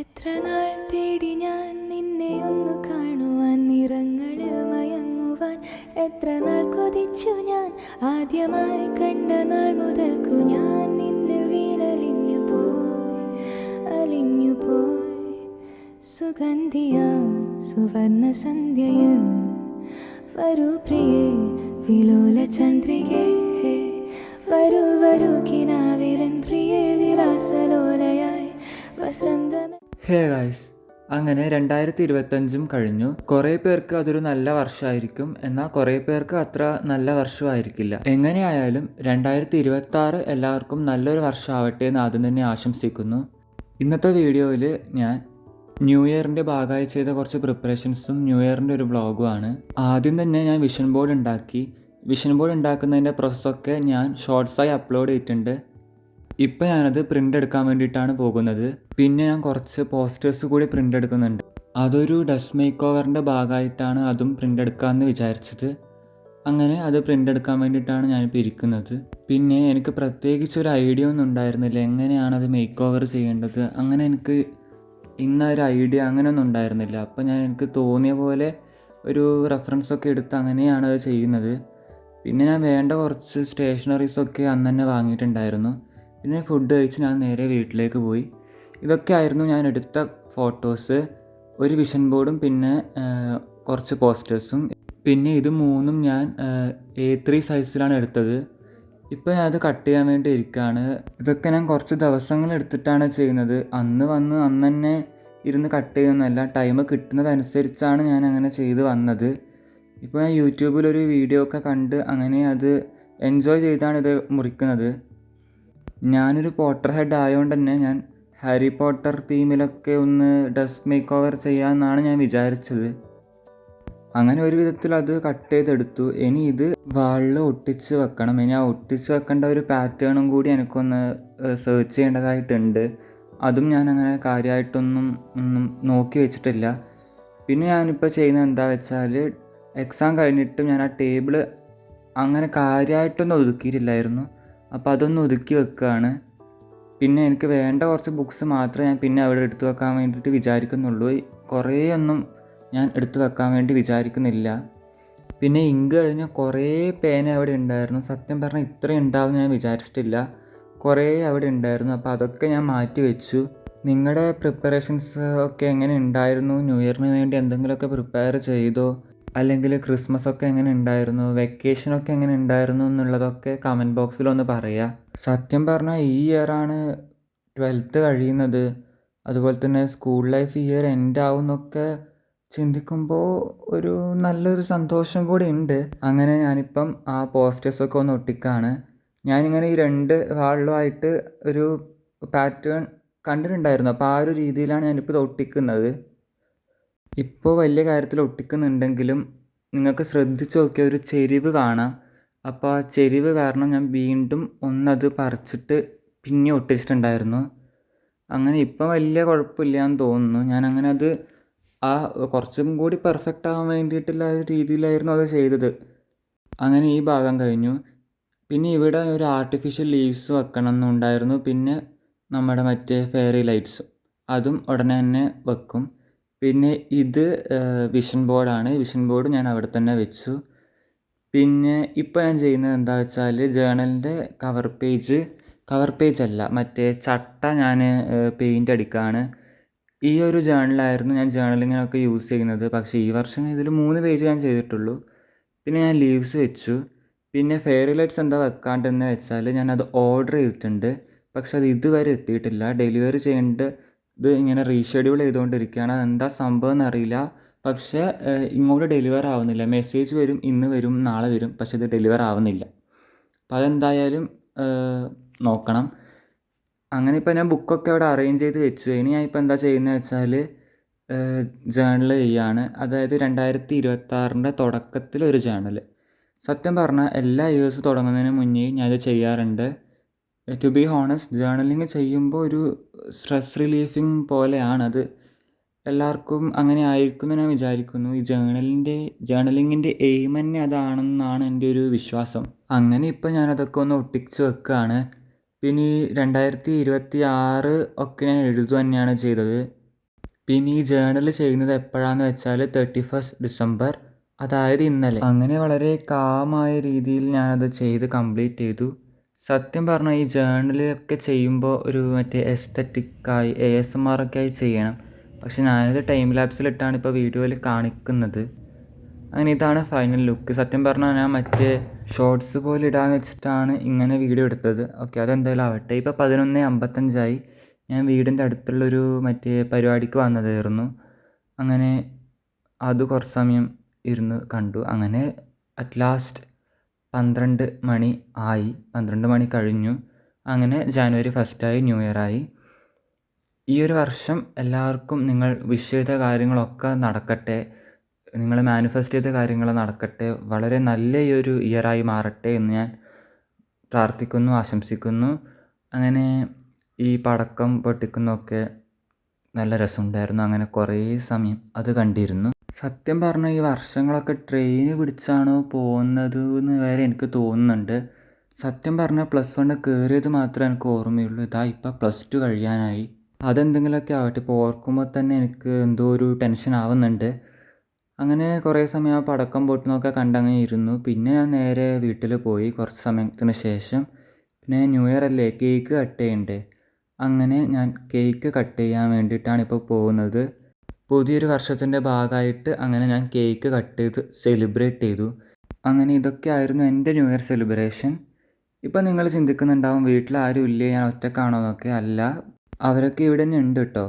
എത്ര നാൾ തേടി ഞാൻ നിന്നെ ഒന്ന് കാണുവാൻ, നിറങ്ങളിൽ മയങ്ങുവാൻ. എത്ര നാൾ കൊതിച്ചു ഞാൻ, ആദ്യമായി കണ്ട നാൾ മുതൽക്കു ഞാൻ നിന്നിൽ വീണലിഞ്ഞു പോയി. സുഗന്ധിയാം സുവർണ സന്ധ്യയിൽ വരൂ പ്രിയേ, വിലോല ചന്ദ്രികേ. വരൂ വരൂ കിനാവിലൻ പ്രിയേ, വിലാസലോലയായി വസന്തമേ. ഹേ ഗായ്സ്, അങ്ങനെ 2025 കഴിഞ്ഞു. കുറേ പേർക്ക് അതൊരു നല്ല വർഷമായിരിക്കും, എന്നാൽ കുറേ പേർക്ക് അത്ര നല്ല വർഷമായിരിക്കില്ല. എങ്ങനെയായാലും 2026 എല്ലാവർക്കും നല്ലൊരു വർഷമാവട്ടെ എന്ന് ആദ്യം തന്നെ ആശംസിക്കുന്നു. ഇന്നത്തെ വീഡിയോയിൽ ഞാൻ ന്യൂ ഇയറിൻ്റെ ഭാഗമായി ചെയ്ത കുറച്ച് പ്രിപ്പറേഷൻസും ന്യൂ ഇയറിൻ്റെ ഒരു വ്ളോഗുമാണ്. ആദ്യം തന്നെ ഞാൻ വിഷൻ ബോർഡ് ഉണ്ടാക്കി. വിഷൻ ബോർഡ് ഉണ്ടാക്കുന്നതിൻ്റെ പ്രോസസ്സൊക്കെ ഞാൻ ഷോർട്സായി അപ്ലോഡ് ചെയ്തിട്ടുണ്ട്. ഇപ്പം ഞാനത് പ്രിൻ്റ് എടുക്കാൻ വേണ്ടിയിട്ടാണ് പോകുന്നത്. പിന്നെ ഞാൻ കുറച്ച് പോസ്റ്റേഴ്സ് കൂടി പ്രിൻ്റ് എടുക്കുന്നുണ്ട്. അതൊരു ഡ്രസ് മേക്ക് ഓവറിൻ്റെ ഭാഗമായിട്ടാണ് അതും പ്രിൻ്റ് എടുക്കാമെന്ന് വിചാരിച്ചത്. അങ്ങനെ അത് പ്രിൻ്റ് എടുക്കാൻ വേണ്ടിയിട്ടാണ് ഞാനിപ്പോൾ ഇരിക്കുന്നത്. പിന്നെ എനിക്ക് പ്രത്യേകിച്ച് ഒരു ഐഡിയ ഒന്നും ഉണ്ടായിരുന്നില്ല എങ്ങനെയാണത് മേക്ക് ഓവർ ചെയ്യേണ്ടത്. അങ്ങനെ എനിക്ക് ഇന്നൊരു ഐഡിയ അങ്ങനെയൊന്നും ഉണ്ടായിരുന്നില്ല. അപ്പോൾ എനിക്ക് തോന്നിയ പോലെ ഒരു റെഫറൻസൊക്കെ എടുത്ത് അങ്ങനെയാണ് അത് ചെയ്യുന്നത്. പിന്നെ ഞാൻ വേണ്ട കുറച്ച് സ്റ്റേഷനറീസൊക്കെ അന്ന് തന്നെ വാങ്ങിയിട്ടുണ്ടായിരുന്നു. പിന്നെ ഫുഡ് കഴിച്ച് ഞാൻ നേരെ വീട്ടിലേക്ക് പോയി. ഇതൊക്കെ ആയിരുന്നു ഞാൻ എടുത്ത ഫോട്ടോസ്. ഒരു വിഷൻ ബോർഡും പിന്നെ കുറച്ച് പോസ്റ്റേഴ്സും. പിന്നെ ഇത് മൂന്നും ഞാൻ A3 സൈസിലാണ് എടുത്തത്. ഇപ്പോൾ ഞാൻ അത് കട്ട് ചെയ്യാൻ വേണ്ടി ഇരിക്കുകയാണ്. ഇതൊക്കെ ഞാൻ കുറച്ച് ദിവസങ്ങൾ എടുത്തിട്ടാണ് ചെയ്യുന്നത്. അന്ന് തന്നെ ഇരുന്ന് കട്ട് ചെയ്യുന്നതല്ല, ടൈം കിട്ടുന്നതനുസരിച്ചാണ് ഞാൻ അങ്ങനെ ചെയ്ത് വന്നത്. ഇപ്പോൾ ഞാൻ യൂട്യൂബിലൊരു വീഡിയോ ഒക്കെ കണ്ട് അങ്ങനെ അത് എൻജോയ് ചെയ്താണ് ഇത് മുറിക്കുന്നത്. ഞാനൊരു പോട്ടർ ഹെഡ് ആയതുകൊണ്ട് തന്നെ ഞാൻ ഹാരി പോട്ടർ തീമിലൊക്കെ ഒന്ന് ഡ്രസ് മേക്ക് ഓവർ ചെയ്യാമെന്നാണ് ഞാൻ വിചാരിച്ചത്. അങ്ങനെ ഒരു വിധത്തിൽ അത് കട്ട് ചെയ്തെടുത്തു. ഇനി ഇത് വാളിൽ ഒട്ടിച്ച് വെക്കണം. ഇനി ആ ഒട്ടിച്ച് വെക്കേണ്ട ഒരു പാറ്റേണും കൂടി എനിക്കൊന്ന് സെർച്ച് ചെയ്യേണ്ടതായിട്ടുണ്ട്. അതും ഞാൻ അങ്ങനെ കാര്യമായിട്ടൊന്നും നോക്കി വെച്ചിട്ടില്ല. പിന്നെ ഞാനിപ്പോൾ ചെയ്യുന്നത് എന്താ വെച്ചാൽ, എക്സാം കഴിഞ്ഞിട്ടും ഞാൻ ആ ടേബിൾ അങ്ങനെ കാര്യമായിട്ടൊന്നും ഒതുക്കിയിട്ടില്ലായിരുന്നു. അപ്പോൾ അതൊന്ന് ഒതുക്കി വെക്കുകയാണ്. പിന്നെ എനിക്ക് വേണ്ട കുറച്ച് ബുക്സ് മാത്രമേ ഞാൻ പിന്നെ അവിടെ എടുത്തു വെക്കാൻ വേണ്ടിയിട്ട് വിചാരിക്കുന്നുള്ളൂ. കുറേയൊന്നും ഞാൻ എടുത്തു വെക്കാൻ വേണ്ടി വിചാരിക്കുന്നില്ല. പിന്നെ ഇങ്ക് കഴിഞ്ഞ കുറേ പേന അവിടെ ഉണ്ടായിരുന്നു. സത്യം പറഞ്ഞാൽ ഇത്രയും ഉണ്ടാവും ഞാൻ വിചാരിച്ചിട്ടില്ല. കുറേ അവിടെ ഉണ്ടായിരുന്നു. അപ്പോൾ അതൊക്കെ ഞാൻ മാറ്റി വെച്ചു. നിങ്ങളുടെ പ്രിപ്പറേഷൻസ് ഒക്കെ എങ്ങനെ ഉണ്ടായിരുന്നു? ന്യൂ ഇയറിന് വേണ്ടി എന്തെങ്കിലുമൊക്കെ പ്രിപ്പയർ ചെയ്തോ? അല്ലെങ്കിൽ ക്രിസ്മസ് ഒക്കെ എങ്ങനെ ഉണ്ടായിരുന്നു? വെക്കേഷനൊക്കെ എങ്ങനെ ഉണ്ടായിരുന്നു എന്നുള്ളതൊക്കെ കമൻറ്റ് ബോക്സിലൊന്ന് പറയുക. സത്യം പറഞ്ഞാൽ ഈ ഇയറാണ് 12th കഴിയുന്നത്. അതുപോലെ തന്നെ സ്കൂൾ ലൈഫ് ഈ ഇയർ എൻഡ് ആവുമെന്നൊക്കെ ചിന്തിക്കുമ്പോൾ ഒരു നല്ലൊരു സന്തോഷം കൂടി ഉണ്ട്. അങ്ങനെ ഞാനിപ്പം ആ പോസ്റ്റേഴ്സൊക്കെ ഒന്ന് ഒട്ടിക്കുകയാണ്. ഞാനിങ്ങനെ ഈ 2 വാളിലുമായിട്ട് ഒരു പാറ്റേൺ കണ്ടിട്ടുണ്ടായിരുന്നു. അപ്പോൾ ആ ഒരു രീതിയിലാണ് ഞാനിപ്പോൾ ഇത് ഒട്ടിക്കുന്നത്. ഇപ്പോൾ വലിയ കാര്യത്തിൽ ഒട്ടിക്കുന്നുണ്ടെങ്കിലും നിങ്ങൾക്ക് ശ്രദ്ധിച്ച് നോക്കിയാൽ ഒരു ചെരിവ് കാണാം. അപ്പോൾ ആ ചെരിവ് കാരണം ഞാൻ വീണ്ടും ഒന്നത് പറിച്ചിട്ട് പിന്നെ ഒട്ടിച്ചിട്ടുണ്ടായിരുന്നു. അങ്ങനെ ഇപ്പം വലിയ കുഴപ്പമില്ല എന്ന് തോന്നുന്നു. ഞാനങ്ങനെ അത് കുറച്ചും കൂടി പെർഫെക്റ്റ് ആവാൻ വേണ്ടിയിട്ടുള്ള ഒരു രീതിയിലായിരുന്നു അത് ചെയ്തത്. അങ്ങനെ ഈ ഭാഗം കഴിഞ്ഞു. പിന്നെ ഇവിടെ ഒരു ആർട്ടിഫിഷ്യൽ ലീവ്സ് വെക്കണം എന്നുണ്ടായിരുന്നു. പിന്നെ നമ്മുടെ മറ്റേ ഫെയറി ലൈറ്റ്സും അതും ഉടനെ തന്നെ വെക്കും. പിന്നെ ഇത് വിഷൻ ബോർഡാണ്. വിഷൻ ബോർഡ് ഞാൻ അവിടെ തന്നെ വെച്ചു. പിന്നെ ഇപ്പോൾ ഞാൻ ചെയ്യുന്നത് എന്താ വെച്ചാൽ, ജേണലിൻ്റെ കവർ പേജ് അല്ല, മറ്റേ ചട്ട ഞാൻ പെയിൻ്റ് അടിക്കുകയാണ്. ഈ ഒരു ജേണലായിരുന്നു ഞാൻ ജേണലിങ്ങിനൊക്കെ യൂസ് ചെയ്യുന്നത്. പക്ഷേ ഈ വർഷം ഇതിൽ 3 പേജ് ഞാൻ ചെയ്തിട്ടുള്ളൂ. പിന്നെ ഞാൻ ലീവ്സ് വെച്ചു. പിന്നെ ഫെയറി ലൈറ്റ്സ് എന്താ വെക്കാണ്ടെന്ന് വെച്ചാൽ, ഞാനത് ഓർഡർ ചെയ്തിട്ടുണ്ട്. പക്ഷെ അത് ഇതുവരെ എത്തിയിട്ടില്ല. ഡെലിവറി ചെയ്യേണ്ടത് ഇത് ഇങ്ങനെ റീഷെഡ്യൂൾ ചെയ്തുകൊണ്ടിരിക്കുകയാണ്. അതെന്താ സംഭവം എന്നറിയില്ല. പക്ഷേ ഇങ്ങോട്ട് ഡെലിവർ ആവുന്നില്ല. മെസ്സേജ് വരും, ഇന്ന് വരും, നാളെ വരും, പക്ഷെ ഇത് ഡെലിവർ ആവുന്നില്ല. അപ്പോൾ അതെന്തായാലും നോക്കണം. അങ്ങനെ ഇപ്പോൾ ഞാൻ ബുക്കൊക്കെ അവിടെ അറേഞ്ച് ചെയ്ത് വെച്ചു. ഇനി ഞാൻ ഇപ്പോൾ എന്താ ചെയ്യുന്നത് വെച്ചാൽ, ജേണൽ ചെയ്യുകയാണ്. അതായത് 2026 തുടക്കത്തിലൊരു ജേണൽ. സത്യം പറഞ്ഞാൽ എല്ലാ ഇയേഴ്സ് തുടങ്ങുന്നതിന് മുന്നേ ഞാനിത് ചെയ്യാറുണ്ട്. ടു ബി ഹോണസ്റ്റ്, ജേണലിങ് ചെയ്യുമ്പോൾ ഒരു സ്ട്രെസ് റിലീഫിങ് പോലെയാണത്. എല്ലാവർക്കും അങ്ങനെ ആയിരിക്കും എന്ന് ഞാൻ വിചാരിക്കുന്നു. ഈ ജേണലിങ്ങിൻ്റെ എയിം തന്നെ അതാണെന്നാണ് എൻ്റെ ഒരു വിശ്വാസം. അങ്ങനെ ഇപ്പോൾ ഞാനതൊക്കെ ഒന്ന് ഒട്ടിച്ച് വെക്കുകയാണ്. പിന്നെ ഈ 2026 ഒക്കെ ഞാൻ എഴുതുക തന്നെയാണ് ചെയ്തത്. പിന്നെ ഈ ജേണൽ ചെയ്യുന്നത് എപ്പോഴാണെന്ന് വെച്ചാൽ 31 ഡിസംബർ, അതായത് ഇന്നലെ. അങ്ങനെ വളരെ കാമായ രീതിയിൽ ഞാനത് ചെയ്ത് കംപ്ലീറ്റ് ചെയ്തു. സത്യം പറഞ്ഞാൽ ഈ ജേണലൊക്കെ ചെയ്യുമ്പോൾ ഒരു മറ്റേ എസ്തറ്റിക്കായി ASMR ഒക്കെ ആയി ചെയ്യണം. പക്ഷെ ഞാനത് ടൈം ലാപ്സിലിട്ടാണ് ഇപ്പോൾ വീഡിയോയിൽ കാണിക്കുന്നത്. അങ്ങനെ ഇതാണ് ഫൈനൽ ലുക്ക്. സത്യം പറഞ്ഞാൽ ഞാൻ മറ്റേ ഷോർട്സ് പോലെ ഇടാന്ന് വെച്ചിട്ടാണ് ഇങ്ങനെ വീഡിയോ എടുത്തത്. ഓക്കെ, അതെന്തായാലും ആവട്ടെ. ഇപ്പോൾ 11:55 ഞാൻ വീടിൻ്റെ അടുത്തുള്ളൊരു മറ്റേ പരിപാടിക്ക് വന്നതായിരുന്നു. അങ്ങനെ അത് കുറച്ച് സമയം ഇരുന്ന് കണ്ടു. അങ്ങനെ അറ്റ് ലാസ്റ്റ് 12 മണി ആയി. 12 മണി കഴിഞ്ഞു. അങ്ങനെ ജാനുവരി 1 ന്യൂ ഇയറായി. ഈ ഒരു വർഷം എല്ലാവർക്കും നിങ്ങൾ വിഷ് ചെയ്ത കാര്യങ്ങളൊക്കെ നടക്കട്ടെ, നിങ്ങൾ മാനിഫെസ്റ്റ് ചെയ്ത കാര്യങ്ങൾ നടക്കട്ടെ, വളരെ നല്ല ഈ ഒരു ഇയറായി മാറട്ടെ എന്ന് ഞാൻ പ്രാർത്ഥിക്കുന്നു, ആശംസിക്കുന്നു. അങ്ങനെ ഈ പടക്കം പൊട്ടിക്കുന്നതൊക്കെ നല്ല രസമുണ്ടായിരുന്നു. അങ്ങനെ കുറേ സമയം അത് കണ്ടിരുന്നു. സത്യം പറഞ്ഞാൽ ഈ വർഷങ്ങളൊക്കെ ട്രെയിന് പിടിച്ചാണോ പോകുന്നത് എന്ന് വരെ എനിക്ക് തോന്നുന്നുണ്ട്. സത്യം പറഞ്ഞാൽ +1 കയറിയത് മാത്രമേ എനിക്ക് ഓർമ്മയുള്ളൂ. ഇതാ ഇപ്പം +2 കഴിയാനായി. അതെന്തെങ്കിലുമൊക്കെ ആവട്ടെ, ഇപ്പോൾ ഓർക്കുമ്പോൾ തന്നെ എനിക്ക് എന്തോ ഒരു ടെൻഷൻ ആവുന്നുണ്ട്. അങ്ങനെ കുറേ സമയം ആ പടക്കം പൊട്ടുന്നതൊക്കെ കണ്ടങ്ങനെ ഇരുന്നു. പിന്നെ ഞാൻ നേരെ വീട്ടിൽ പോയി. കുറച്ച് സമയത്തിന് ശേഷം പിന്നെ ന്യൂ ഇയർ അല്ലേ, കേക്ക് കട്ട് ചെയ്യണ്ടേ. അങ്ങനെ ഞാൻ കേക്ക് കട്ട് ചെയ്യാൻ വേണ്ടിയിട്ടാണ് ഇപ്പോൾ പോകുന്നത്. പുതിയൊരു വർഷത്തിൻ്റെ ഭാഗമായിട്ട് അങ്ങനെ ഞാൻ കേക്ക് കട്ട് ചെയ്ത് സെലിബ്രേറ്റ് ചെയ്തു. അങ്ങനെ ഇതൊക്കെയായിരുന്നു എൻ്റെ ന്യൂ ഇയർ സെലിബ്രേഷൻ. ഇപ്പം നിങ്ങൾ ചിന്തിക്കുന്നുണ്ടാവും വീട്ടിൽ ആരും ഇല്ലേ, ഞാൻ ഒറ്റക്കാണോ എന്നൊക്കെ. അല്ല, അവരൊക്കെ ഇവിടെ തന്നെ ഉണ്ട് കേട്ടോ.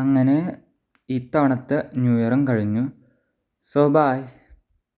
അങ്ങനെ ഇത്തവണത്തെ ന്യൂ ഇയറും കഴിഞ്ഞു. So by.